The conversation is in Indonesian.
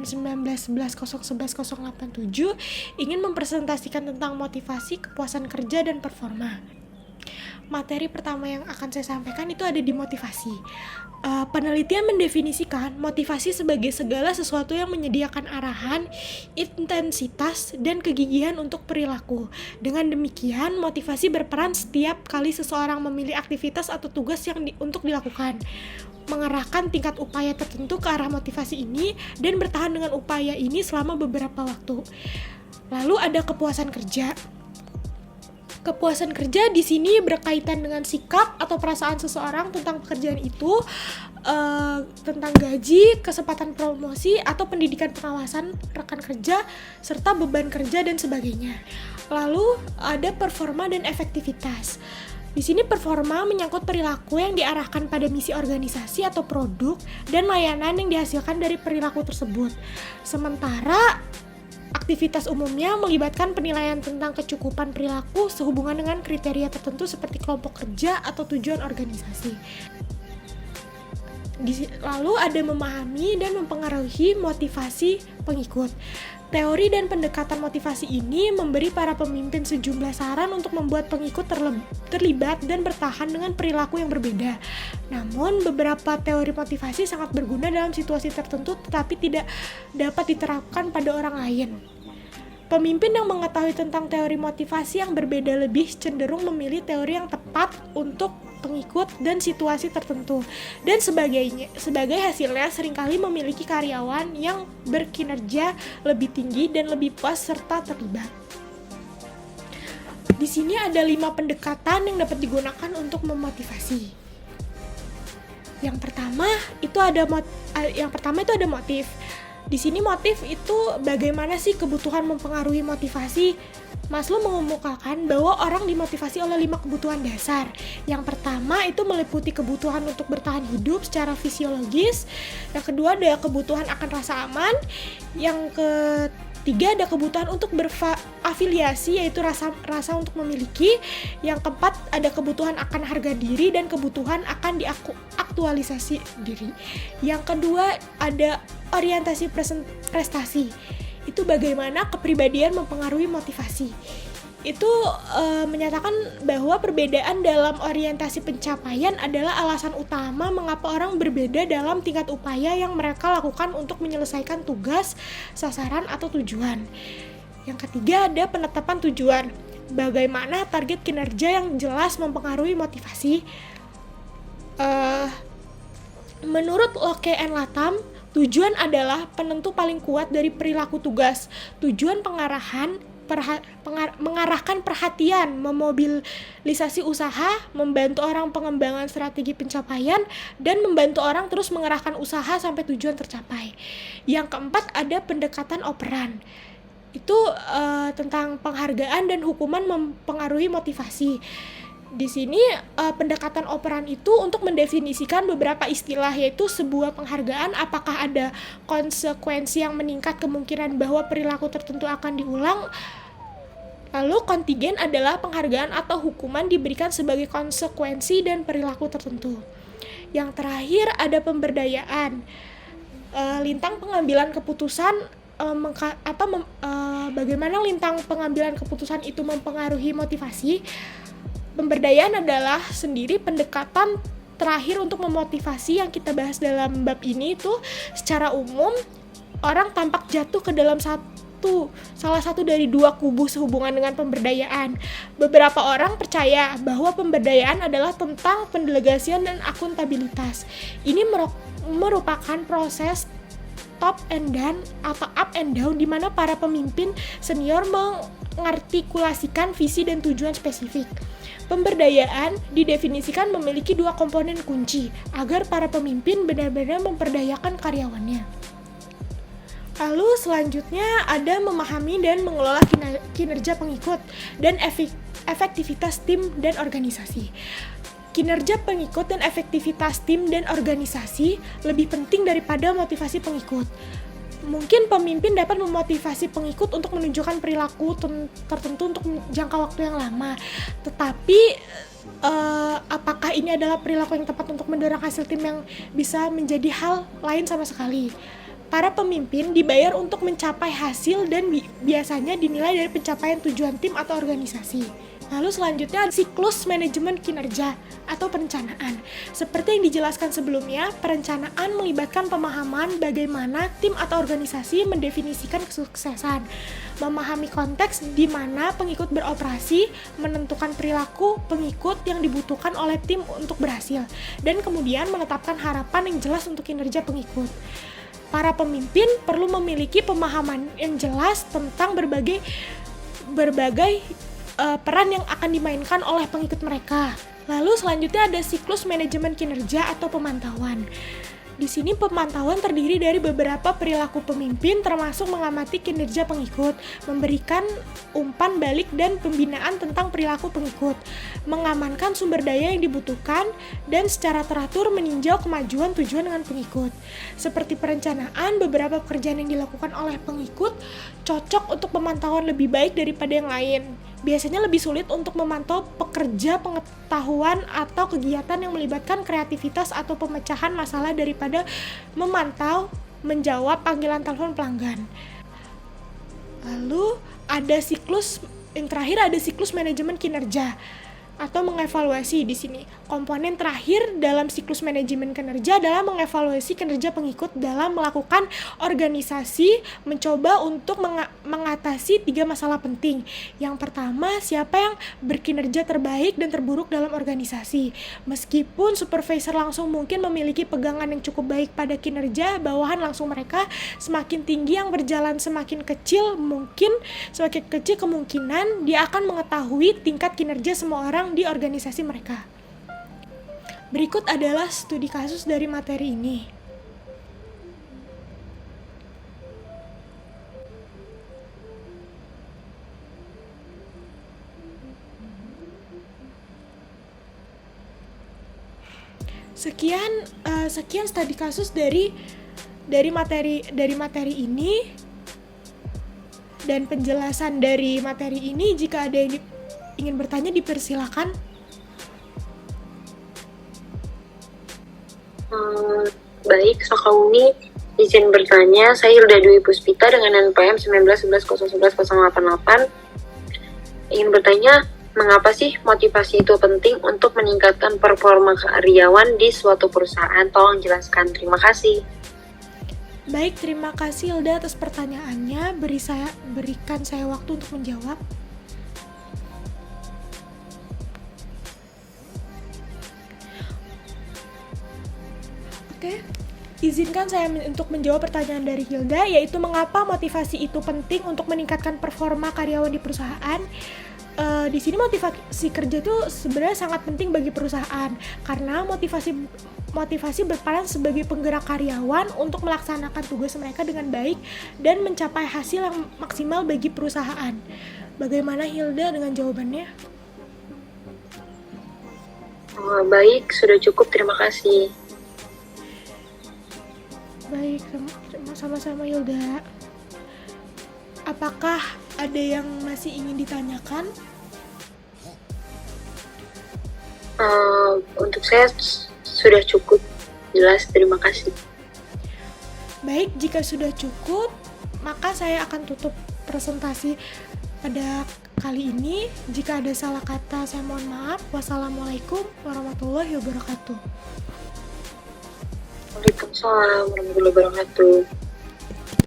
UTBK PTN 1911011087 ingin mempresentasikan tentang motivasi, kepuasan kerja, dan performa. Materi pertama yang akan saya sampaikan itu ada di motivasi. Penelitian mendefinisikan motivasi sebagai segala sesuatu yang menyediakan arahan, intensitas, dan kegigihan untuk perilaku. Dengan demikian, motivasi berperan setiap kali seseorang memilih aktivitas atau tugas yang untuk dilakukan, mengerahkan tingkat upaya tertentu ke arah motivasi ini, dan bertahan dengan upaya ini selama beberapa waktu. Lalu ada kepuasan kerja. Kepuasan kerja di sini berkaitan dengan sikap atau perasaan seseorang tentang pekerjaan itu, tentang gaji, kesempatan promosi, atau pendidikan pengawasan rekan kerja, serta beban kerja dan sebagainya. Lalu ada performa dan efektivitas. Di sini performa menyangkut perilaku yang diarahkan pada misi organisasi atau produk dan layanan yang dihasilkan dari perilaku tersebut. Sementara aktivitas umumnya melibatkan penilaian tentang kecukupan perilaku sehubungan dengan kriteria tertentu seperti kelompok kerja atau tujuan organisasi. Lalu ada memahami dan mempengaruhi motivasi pengikut. Teori dan pendekatan motivasi ini memberi para pemimpin sejumlah saran untuk membuat pengikut terlibat dan bertahan dengan perilaku yang berbeda. Namun, beberapa teori motivasi sangat berguna dalam situasi tertentu tetapi tidak dapat diterapkan pada orang lain. Pemimpin yang mengetahui tentang teori motivasi yang berbeda lebih cenderung memilih teori yang tepat untuk pengikut dan situasi tertentu, dan sebagai hasilnya seringkali memiliki karyawan yang berkinerja lebih tinggi dan lebih puas serta terlibat. Di sini ada 5 pendekatan yang dapat digunakan untuk memotivasi. Yang pertama itu ada motif. Di sini motif itu bagaimana sih kebutuhan mempengaruhi motivasi. Maslow mengemukakan bahwa orang dimotivasi oleh 5 kebutuhan dasar. Yang pertama itu meliputi kebutuhan untuk bertahan hidup secara fisiologis. Yang kedua ada kebutuhan akan rasa aman. Yang ketiga ada kebutuhan untuk berafiliasi, yaitu rasa untuk memiliki. Yang keempat ada kebutuhan akan harga diri dan kebutuhan akan diaktualisasi diri. Yang kedua ada orientasi prestasi. Itu bagaimana kepribadian mempengaruhi motivasi. Itu menyatakan bahwa perbedaan dalam orientasi pencapaian adalah alasan utama mengapa orang berbeda dalam tingkat upaya yang mereka lakukan untuk menyelesaikan tugas, sasaran, atau tujuan. Yang ketiga ada penetapan tujuan. Bagaimana target kinerja yang jelas mempengaruhi motivasi. Menurut Locke and Latham, tujuan adalah penentu paling kuat dari perilaku tugas. Tujuan mengarahkan perhatian, memobilisasi usaha, membantu orang pengembangan strategi pencapaian, dan membantu orang terus mengerahkan usaha sampai tujuan tercapai. Yang keempat ada pendekatan operan. Itu tentang penghargaan dan hukuman mempengaruhi motivasi. Di sini pendekatan operan itu untuk mendefinisikan beberapa istilah, yaitu sebuah penghargaan apakah ada konsekuensi yang meningkat kemungkinan bahwa perilaku tertentu akan diulang. Lalu kontigen adalah penghargaan atau hukuman diberikan sebagai konsekuensi dan perilaku tertentu. Yang terakhir ada pemberdayaan. Lintang pengambilan keputusan, bagaimana lintang pengambilan keputusan itu mempengaruhi motivasi. Pemberdayaan adalah sendiri pendekatan terakhir untuk memotivasi yang kita bahas dalam bab ini. Itu secara umum orang tampak jatuh ke dalam salah satu dari 2 kubu sehubungan dengan pemberdayaan. Beberapa orang percaya bahwa pemberdayaan adalah tentang pendelegasian dan akuntabilitas. Ini merupakan proses top and down atau up and down di mana para pemimpin senior mengartikulasikan visi dan tujuan spesifik. Pemberdayaan didefinisikan memiliki 2 komponen kunci agar para pemimpin benar-benar memperdayakan karyawannya. Lalu selanjutnya ada memahami dan mengelola kinerja pengikut dan efektivitas tim dan organisasi. Kinerja pengikut dan efektivitas tim dan organisasi lebih penting daripada motivasi pengikut. Mungkin pemimpin dapat memotivasi pengikut untuk menunjukkan perilaku tertentu untuk jangka waktu yang lama. Tetapi apakah ini adalah perilaku yang tepat untuk mendorong hasil tim yang bisa menjadi hal lain sama sekali. Para pemimpin dibayar untuk mencapai hasil dan biasanya dinilai dari pencapaian tujuan tim atau organisasi. Lalu selanjutnya siklus manajemen kinerja atau perencanaan. Seperti yang dijelaskan sebelumnya, perencanaan melibatkan pemahaman bagaimana tim atau organisasi mendefinisikan kesuksesan, memahami konteks di mana pengikut beroperasi, menentukan perilaku pengikut yang dibutuhkan oleh tim untuk berhasil, dan kemudian menetapkan harapan yang jelas untuk kinerja pengikut. Para pemimpin perlu memiliki pemahaman yang jelas tentang berbagai peran yang akan dimainkan oleh pengikut mereka. Lalu selanjutnya ada siklus manajemen kinerja atau pemantauan. Di sini pemantauan terdiri dari beberapa perilaku pemimpin termasuk mengamati kinerja pengikut, memberikan umpan balik dan pembinaan tentang perilaku pengikut, mengamankan sumber daya yang dibutuhkan, dan secara teratur meninjau kemajuan tujuan dengan pengikut. Seperti perencanaan, beberapa pekerjaan yang dilakukan oleh pengikut cocok untuk pemantauan lebih baik daripada yang lain. Biasanya lebih sulit untuk memantau pekerja pengetahuan atau kegiatan yang melibatkan kreativitas atau pemecahan masalah daripada memantau menjawab panggilan telepon pelanggan. Lalu yang terakhir ada siklus manajemen kinerja atau mengevaluasi di sini. Komponen terakhir dalam siklus manajemen kinerja adalah mengevaluasi kinerja pengikut dalam melakukan organisasi, mencoba untuk mengatasi 3 masalah penting. Yang pertama, siapa yang berkinerja terbaik dan terburuk dalam organisasi. Meskipun supervisor langsung mungkin memiliki pegangan yang cukup baik pada kinerja, bawahan langsung mereka semakin tinggi yang berjalan semakin kecil kemungkinan dia akan mengetahui tingkat kinerja semua orang di organisasi mereka. Berikut adalah studi kasus dari materi ini. Sekian studi kasus dari materi ini dan penjelasan dari materi ini. Jika ada yang ingin bertanya, dipersilakan. Baik, Sakauni izin bertanya. Saya Hilda Dwi Puspita dengan NPM 1911011088. Ingin bertanya, mengapa sih motivasi itu penting untuk meningkatkan performa karyawan di suatu perusahaan? Tolong jelaskan. Terima kasih. Baik, terima kasih Hilda atas pertanyaannya. Berikan saya waktu untuk menjawab. Oke, izinkan saya untuk menjawab pertanyaan dari Hilda, yaitu mengapa motivasi itu penting untuk meningkatkan performa karyawan di perusahaan. Di sini motivasi kerja itu sebenarnya sangat penting bagi perusahaan, karena motivasi berperan sebagai penggerak karyawan untuk melaksanakan tugas mereka dengan baik dan mencapai hasil yang maksimal bagi perusahaan. Bagaimana Hilda dengan jawabannya? Baik, sudah cukup. Terima kasih. Baik, sama-sama Hilda. Apakah ada yang masih ingin ditanyakan? Untuk saya sudah cukup jelas, terima kasih. Baik, jika sudah cukup, maka saya akan tutup presentasi pada kali ini. Jika ada salah kata, saya mohon maaf. Wassalamualaikum warahmatullahi wabarakatuh. Waalaikumsalam warahmatullahi wabarakatuh.